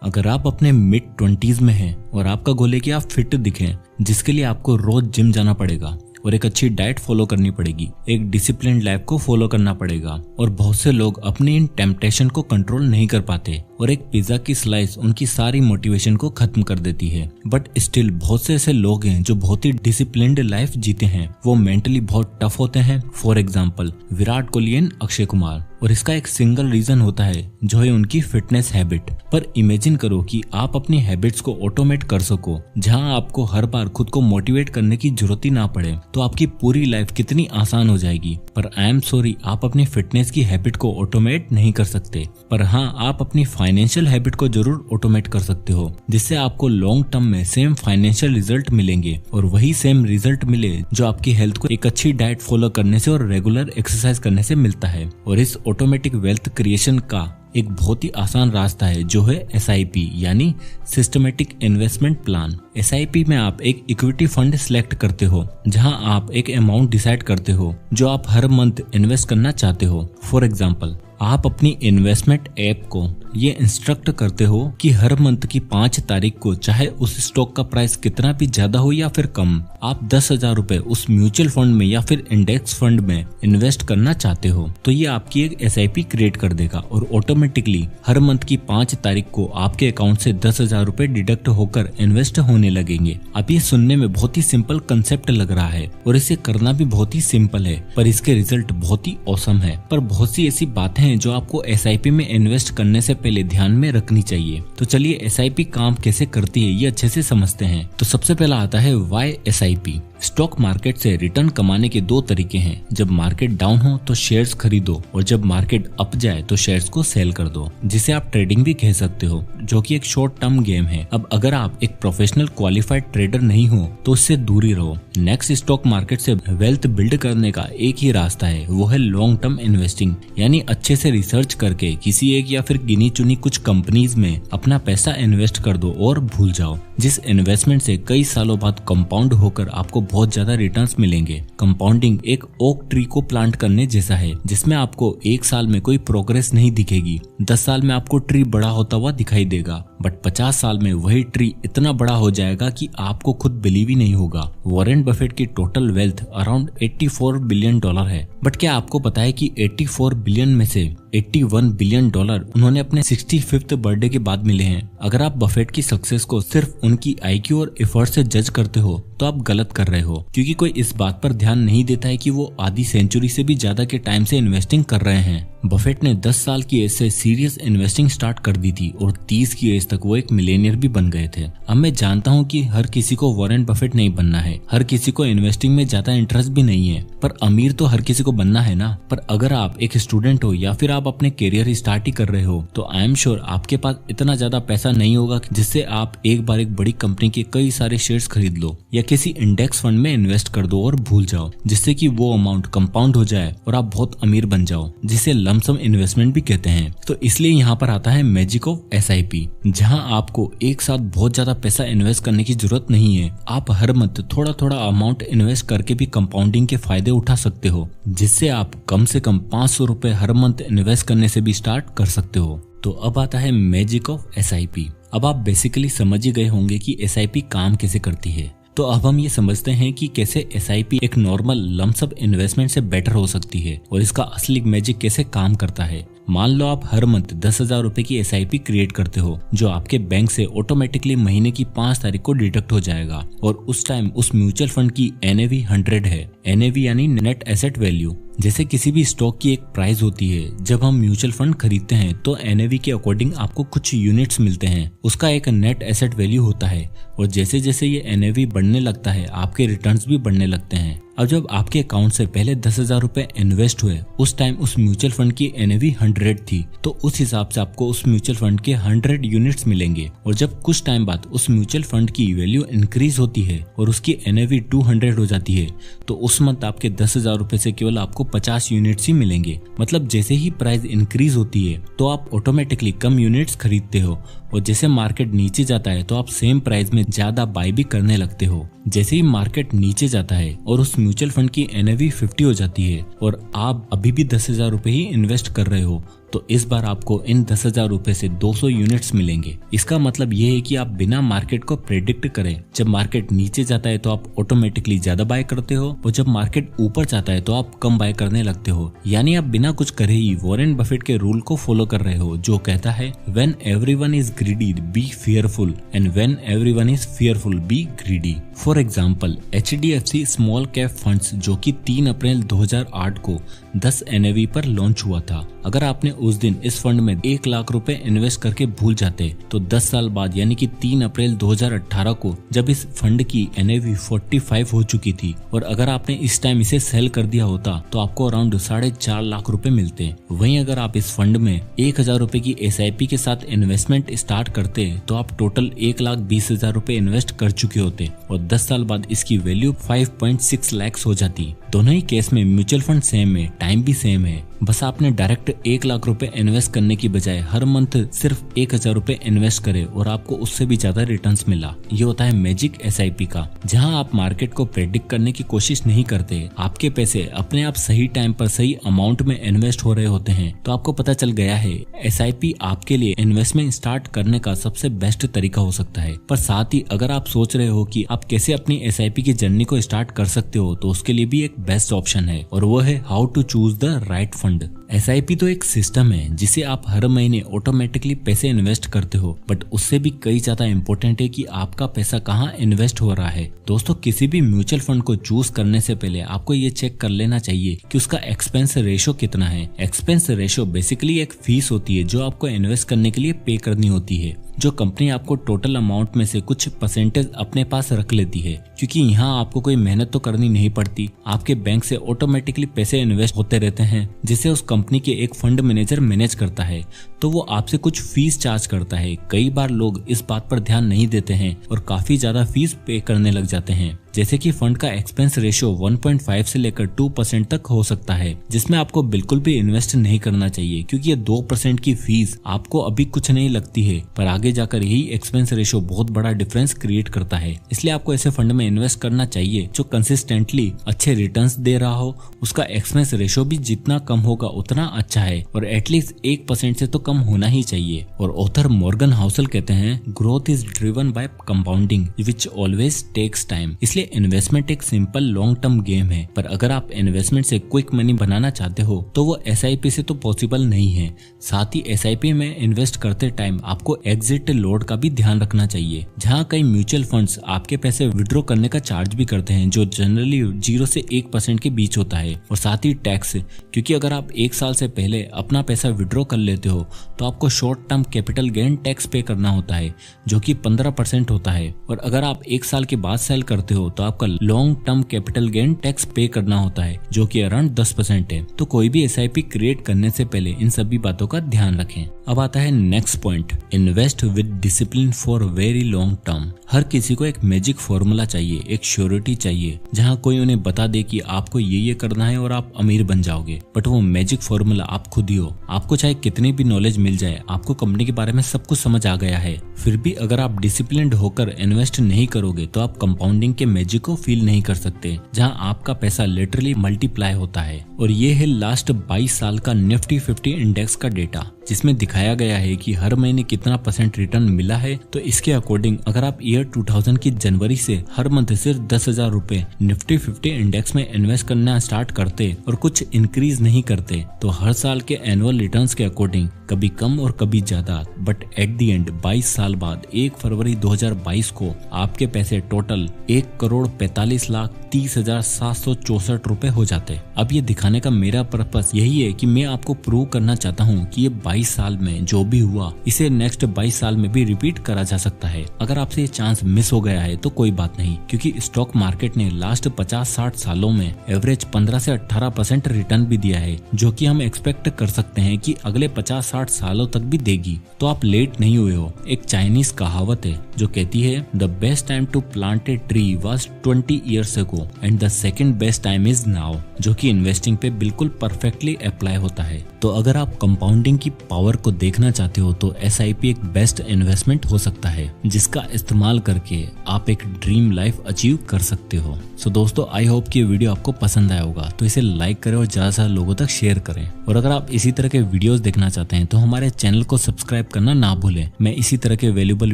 अगर आप अपने मिड 20s में हैं और आपका गोल है कि आप फिट दिखें, जिसके लिए आपको रोज जिम जाना पड़ेगा और एक अच्छी डाइट फॉलो करनी पड़ेगी, एक डिसिप्लिन्ड लाइफ को फॉलो करना पड़ेगा, और बहुत से लोग अपनी इन टेम्पटेशन को कंट्रोल नहीं कर पाते और एक पिज्जा की स्लाइस उनकी सारी मोटिवेशन को खत्म कर देती है। बट स्टिल बहुत से ऐसे लोग हैं जो बहुत ही डिसिप्लिन्ड लाइफ जीते हैं, वो मेंटली बहुत टफ होते हैं। For example Virat Kohli and Akshay Kumar, और इसका एक सिंगल रीजन होता है जो है उनकी फिटनेस हैबिट। पर इमेजिन करो कि आप अपनी हैबिट्स को ऑटोमेट कर सको, जहां आपको हर बार खुद को मोटिवेट करने की जरूरत ही ना पड़े, तो आपकी पूरी लाइफ कितनी आसान हो जाएगी। पर आई एम सॉरी, आप अपनी फिटनेस की हैबिट को ऑटोमेट नहीं कर सकते। पर हाँ, आप अपनी फाइनेंशियल हैबिट को जरूर ऑटोमेट कर सकते हो, जिससे आपको लॉन्ग टर्म में सेम फाइनेंशियल रिजल्ट मिलेंगे, और वही सेम रिजल्ट मिले जो आपकी हेल्थ को एक अच्छी डाइट फॉलो करने से और रेगुलर एक्सरसाइज करने से मिलता है। और इस ऑटोमेटिक वेल्थ क्रिएशन का एक बहुत ही आसान रास्ता है जो है SIP यानी सिस्टमेटिक इन्वेस्टमेंट प्लान। SIP में आप एक इक्विटी फंड सिलेक्ट करते हो, जहां आप एक अमाउंट डिसाइड करते हो जो आप हर मंथ इन्वेस्ट करना चाहते हो। फॉर एग्जाम्पल, आप अपनी इन्वेस्टमेंट ऐप को ये इंस्ट्रक्ट करते हो कि हर मंथ की 5 तारीख को, चाहे उस स्टॉक का प्राइस कितना भी ज्यादा हो या फिर कम, आप 10,000 रुपए उस म्यूचुअल फंड में या फिर इंडेक्स फंड में इन्वेस्ट करना चाहते हो। तो ये आपकी एक SIP क्रिएट कर देगा और ऑटोमेटिकली हर मंथ की 5 तारीख को आपके अकाउंट से 10,000 रुपए डिडक्ट होकर इन्वेस्ट होने लगेंगे। अब ये सुनने में बहुत ही सिंपल कंसेप्ट लग रहा है और इसे करना भी बहुत ही सिंपल है, पर इसके रिजल्ट बहुत ही औसम है। पर बहुत सी ऐसी बातें हैं जो आपको SIP में इन्वेस्ट करने से पहले ध्यान में रखनी चाहिए। तो चलिए SIP काम कैसे करती है ये अच्छे से समझते हैं। तो सबसे पहला आता है वाई SIP। स्टॉक मार्केट से रिटर्न कमाने के 2 तरीके हैं। जब मार्केट डाउन हो तो शेयर्स खरीदो, और जब मार्केट अप जाए तो शेयर्स को सेल कर दो, जिसे आप ट्रेडिंग भी कह सकते हो, जो कि एक शॉर्ट टर्म गेम है। अब अगर आप एक प्रोफेशनल क्वालिफाइड ट्रेडर नहीं हो तो इससे दूर ही रहो। नेक्स्ट, स्टॉक मार्केट से वेल्थ बिल्ड करने का एक ही रास्ता है, वो है लॉन्ग टर्म इन्वेस्टिंग, यानी अच्छे से रिसर्च करके किसी एक या फिर गिनी चुनी कुछ कंपनीज में अपना पैसा इन्वेस्ट कर दो और भूल जाओ, जिस इन्वेस्टमेंट से कई सालों बाद कंपाउंड होकर आपको बहुत ज्यादा रिटर्न्स मिलेंगे। कंपाउंडिंग एक ओक ट्री को प्लांट करने जैसा है, जिसमें आपको 1 साल में कोई प्रोग्रेस नहीं दिखेगी, 10 साल में आपको ट्री बड़ा होता हुआ दिखाई देगा, बट 50 साल में वही ट्री इतना बड़ा हो जाएगा कि आपको खुद बिलीव ही नहीं होगा। वॉरेन बफेट की टोटल वेल्थ अराउंड $84 बिलियन है, बट क्या आपको पता है कि 84 बिलियन में से $81 बिलियन उन्होंने अपने 65th बर्थडे के बाद मिले हैं। अगर आप बफेट की सक्सेस को सिर्फ उनकी IQ और एफर्ट से जज करते हो तो आप गलत कर रहे हो, क्योंकि कोई इस बात पर ध्यान नहीं देता है कि वो आधी सेंचुरी से भी ज्यादा के टाइम से इन्वेस्टिंग कर रहे हैं। बफेट ने 10 साल की एज से सीरियस इन्वेस्टिंग स्टार्ट कर दी थी और 30 की एज तक वो एक मिलेनियर भी बन गए थे। अब मैं जानता हूँ कि हर किसी को वॉरेन बफेट नहीं बनना है, हर किसी को इन्वेस्टिंग में ज्यादा इंटरेस्ट भी नहीं है, पर अमीर तो हर किसी को बनना है ना। पर अगर आप एक स्टूडेंट हो या फिर आप अपने करियर स्टार्ट ही कर रहे हो, तो आई एम श्योर आपके पास इतना ज्यादा पैसा नहीं होगा जिससे आप एक बार एक बड़ी कंपनी के कई सारे शेयर्स खरीद लो या किसी इंडेक्स फंड में इन्वेस्ट कर दो और भूल जाओ, जिससे कि वो अमाउंट कंपाउंड हो जाए और आप बहुत अमीर बन जाओ, जिसे लमसम इन्वेस्टमेंट भी कहते हैं। तो इसलिए यहाँ पर आता है मैजिक ऑफ SIP, जहाँ आपको एक साथ बहुत ज्यादा पैसा इन्वेस्ट करने की जरूरत नहीं है। आप हर मंथ थोड़ा थोड़ा अमाउंट इन्वेस्ट करके भी कंपाउंडिंग के फायदे उठा सकते हो, जिससे आप कम से कम 500 रुपए हर मंथ इन्वेस्ट करने से भी स्टार्ट कर सकते हो। तो अब आता है मैजिक ऑफ SIP। अब आप बेसिकली समझ ही गए होंगे कि SIP काम कैसे करती है। तो अब हम ये समझते हैं कि कैसे SIP एक नॉर्मल लमसम इन्वेस्टमेंट से बेटर हो सकती है और इसका असली मैजिक कैसे काम करता है। मान लो आप हर मंथ 10,000 रुपए की SIP क्रिएट करते हो, जो आपके बैंक से ऑटोमेटिकली महीने की 5 तारीख को डिडक्ट हो जाएगा, और उस टाइम उस म्यूचुअल फंड की NAV 100 है। NAV यानी नेट एसेट वैल्यू। जैसे किसी भी स्टॉक की एक प्राइस होती है, जब हम म्यूचुअल फंड खरीदते हैं तो NAV के अकॉर्डिंग आपको कुछ यूनिट्स मिलते हैं, उसका एक नेट एसेट वैल्यू होता है, और जैसे जैसे ये NAV बढ़ने लगता है आपके रिटर्न्स भी बढ़ने लगते हैं। अब जब आपके अकाउंट से पहले 10,000 रुपए इन्वेस्ट हुए, उस टाइम उस म्यूचुअल फंड की NAV 100 थी, तो उस हिसाब से आपको उस म्यूचुअल फंड के 100 यूनिट्स मिलेंगे। और जब कुछ टाइम बाद उस म्यूचुअल फंड की वैल्यू इंक्रीज होती है और उसकी NAV 200 हो जाती है, तो उस मंथ आपके 10,000 रुपए से केवल आपको 50 यूनिट्स ही मिलेंगे। मतलब जैसे ही प्राइस इंक्रीज होती है तो आप ऑटोमेटिकली कम यूनिट्स खरीदते हो, और जैसे मार्केट नीचे जाता है तो आप सेम प्राइस में ज्यादा बाय भी करने लगते हो। जैसे ही मार्केट नीचे जाता है और उस म्यूचुअल फंड की NAV 50 हो जाती है और आप अभी भी 10,000 रुपए ही इन्वेस्ट कर रहे हो, तो इस बार आपको इन 10,000 रुपए से 200 यूनिट्स मिलेंगे। इसका मतलब ये है कि आप बिना मार्केट को प्रेडिक्ट करें जब मार्केट नीचे जाता है तो आप ऑटोमेटिकली ज्यादा बाय करते हो, और जब मार्केट ऊपर जाता है तो आप कम बाय करने लगते हो। यानी आप बिना कुछ करे ही वॉरेन बफेट के रूल को फॉलो कर रहे हो, जो कहता है when everyone is greedy B fearful and when everyone is fearful B greedy. For example HDFC small cap funds जो कि 3 अप्रैल 2008 को 10 NAV पर लॉन्च हुआ था। अगर आपने उस दिन इस फंड में 1 लाख रुपए इन्वेस्ट करके भूल जाते तो 10 साल बाद यानी कि 3 अप्रैल 2018 को जब इस फंड की NAV 45 हो चुकी थी, और अगर आपने इस टाइम इसे सेल कर दिया होता तो आपको अराउंड 4.5 लाख रुपए मिलते। वहीं अगर आप इस फंड में 1,000 रुपए की SIP के साथ इन्वेस्टमेंट स्टार्ट करते तो आप टोटल 1,20,000 रुपए इन्वेस्ट कर चुके होते, और 10 साल बाद इसकी वैल्यू 5.6 लाख हो जाती। दोनों ही केस में म्यूचुअल फंड सेम है, टाइम भी सेम है, बस आपने डायरेक्ट 1 लाख रुपए इन्वेस्ट करने की बजाय हर मंथ सिर्फ 1,000 रुपए इन्वेस्ट करे और आपको उससे भी ज्यादा रिटर्न्स मिला। ये होता है मैजिक SIP का, जहां आप मार्केट को प्रेडिक्ट करने की कोशिश नहीं करते, आपके पैसे अपने आप सही टाइम पर सही अमाउंट में इन्वेस्ट हो रहे होते हैं। तो आपको पता चल गया है SIP आपके लिए इन्वेस्टमेंट स्टार्ट करने का सबसे बेस्ट तरीका हो सकता है। पर साथ ही अगर आप सोच रहे हो कि आप कैसे अपनी SIP की जर्नी को स्टार्ट कर सकते हो, तो उसके लिए भी एक बेस्ट ऑप्शन है, और वो है how to choose the right fund. SIP तो एक सिस्टम है जिसे आप हर महीने ऑटोमेटिकली पैसे इन्वेस्ट करते हो, बट उससे भी कई ज्यादा इम्पोर्टेंट है कि आपका पैसा कहाँ इन्वेस्ट हो रहा है। दोस्तों, किसी भी म्यूचुअल फंड को चूज करने से पहले आपको ये चेक कर लेना चाहिए कि उसका एक्सपेंस रेशो कितना है। एक्सपेंस रेशो बेसिकली एक फीस होती है जो आपको इन्वेस्ट करने के लिए पे करनी होती है, जो कंपनी आपको टोटल अमाउंट में से कुछ परसेंटेज अपने पास रख लेती है, क्योंकि यहाँ आपको कोई मेहनत तो करनी नहीं पड़ती। आपके बैंक से ऑटोमेटिकली पैसे इन्वेस्ट होते रहते हैं, जिसे उस कंपनी के एक फंड मैनेजर मैनेज करता है, तो वो आपसे कुछ फीस चार्ज करता है। कई बार लोग इस बात पर ध्यान नहीं देते हैं और काफी ज्यादा फीस पे करने लग जाते हैं। जैसे कि फंड का एक्सपेंस रेशियो 1.5 से लेकर 2% तक हो सकता है, जिसमें आपको बिल्कुल भी इन्वेस्ट नहीं करना चाहिए, क्योंकि ये 2% की फीस आपको अभी कुछ नहीं लगती है, पर आगे जाकर यही एक्सपेंस रेशियो बहुत बड़ा डिफरेंस क्रिएट करता है। इसलिए आपको ऐसे फंड में इन्वेस्ट करना चाहिए जो कंसिस्टेंटली अच्छे रिटर्न्स दे रहा हो। उसका एक्सपेंस रेशियो भी जितना कम होगा उतना अच्छा है, और एटलीस्ट 1% से तो कम होना ही चाहिए। और ऑथर मॉर्गन हाउसल कहते हैं, growth is driven by compounding which always takes time. इसलिए इन्वेस्टमेंट एक सिंपल लॉन्ग टर्म गेम है, पर अगर आप इन्वेस्टमेंट से क्विक मनी बनाना चाहते हो तो वो SIP से तो पॉसिबल नहीं है। साथ ही SIP में इन्वेस्ट करते टाइम आपको एग्जिट लोड का भी ध्यान रखना चाहिए, जहां कई म्यूचुअल फंड्स आपके पैसे विड्रॉ करने का चार्ज भी करते हैं, जो जनरली 0 से 1% के बीच होता है। और साथ ही टैक्स, क्योंकि अगर आप 1 साल से पहले अपना पैसा विड्रॉ कर लेते हो तो आपको short term capital gain tax पे करना होता है, जो कि 15% होता है। और अगर आप 1 साल के बाद सेल करते हो तो आपका long term capital gain tax पे करना होता है, जो कि अराउंड 10% है। तो कोई भी SIP क्रिएट करने से पहले इन सभी बातों का ध्यान रखें। अब आता है next point, invest with discipline for very long term. हर किसी को एक मैजिक फॉर्मूला चाहिए, एक श्योरिटी चाहिए, जहां कोई उन्हें बता दे कि आपको ये करना है और आप अमीर बन जाओगे, बट वो मैजिक फॉर्मूला आप खुद ही हो। आपको चाहे कितनी भी नॉलेज मिल जाए, आपको कंपनी के बारे में सब कुछ समझ आ गया है, फिर भी अगर आप डिसिप्लिन्ड होकर इन्वेस्ट नहीं करोगे तो आप कंपाउंडिंग के मैजिक को फील नहीं कर सकते, जहां आपका पैसा लिटरली मल्टीप्लाई होता है। और ये है लास्ट 22 साल का निफ्टी 50 इंडेक्स का डेटा, जिसमें दिखाया गया है कि हर महीने कितना % रिटर्न मिला है। तो इसके अकॉर्डिंग अगर आप ईयर 2000 की जनवरी से हर मंथ सिर्फ 10,000 रुपए निफ्टी 50 इंडेक्स में इन्वेस्ट करना स्टार्ट करते और कुछ इंक्रीज नहीं करते, तो हर साल के एनुअल रिटर्न्स के अकॉर्डिंग कभी कम और कभी ज्यादा, बट एट द एंड 22 साल बाद 1 फरवरी 2022 को आपके पैसे टोटल 1,45,30,764 रुपए हो जाते। अब ये दिखाने का मेरा पर्पस यही है कि मैं आपको प्रूव करना चाहता हूँ कि ये 22 साल में जो भी हुआ इसे नेक्स्ट 22 साल में भी रिपीट करा जा सकता है। अगर आपसे ये चांस मिस हो गया है तो कोई बात नहीं, क्योंकि स्टॉक मार्केट ने लास्ट 50-60 सालों में एवरेज 15 से 18% रिटर्न भी दिया है, जो कि हम एक्सपेक्ट कर सकते हैं कि अगले 50-60 सालों तक भी देगी। तो आप लेट नहीं हुए हो। एक चाइनीज कहावत है जो कहती है, the best time to plant a tree was 20 years ago and the second best time is now. जो कि इन्वेस्टिंग पे बिल्कुल परफेक्टली अप्लाई होता है। तो अगर आप कंपाउंडिंग की पावर को देखना चाहते हो तो SIP एक बेस्ट इन्वेस्टमेंट हो सकता है, जिसका इस्तेमाल करके आप एक ड्रीम लाइफ अचीव कर सकते हो। सो दोस्तों, आई होप कि ये वीडियो आपको पसंद आया होगा, तो इसे लाइक करें और ज्यादा से ज्यादा लोगों तक शेयर करें। और अगर आप इसी तरह के वीडियोस देखना चाहते हैं तो हमारे चैनल को सब्सक्राइब करना ना भूलें। मैं इसी तरह के वैल्यूएबल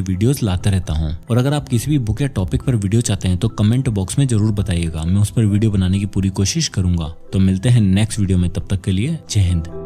वीडियोस लाता रहता हूं। और अगर आप किसी भी बुक या टॉपिक पर वीडियो चाहते हैं तो कमेंट बॉक्स में जरूर बताइएगा, मैं उस पर वीडियो बनाने की पूरी कोशिश करूंगा। तो मिलते हैं नेक्स्ट वीडियो में, तब तक के लिए जय हिंद।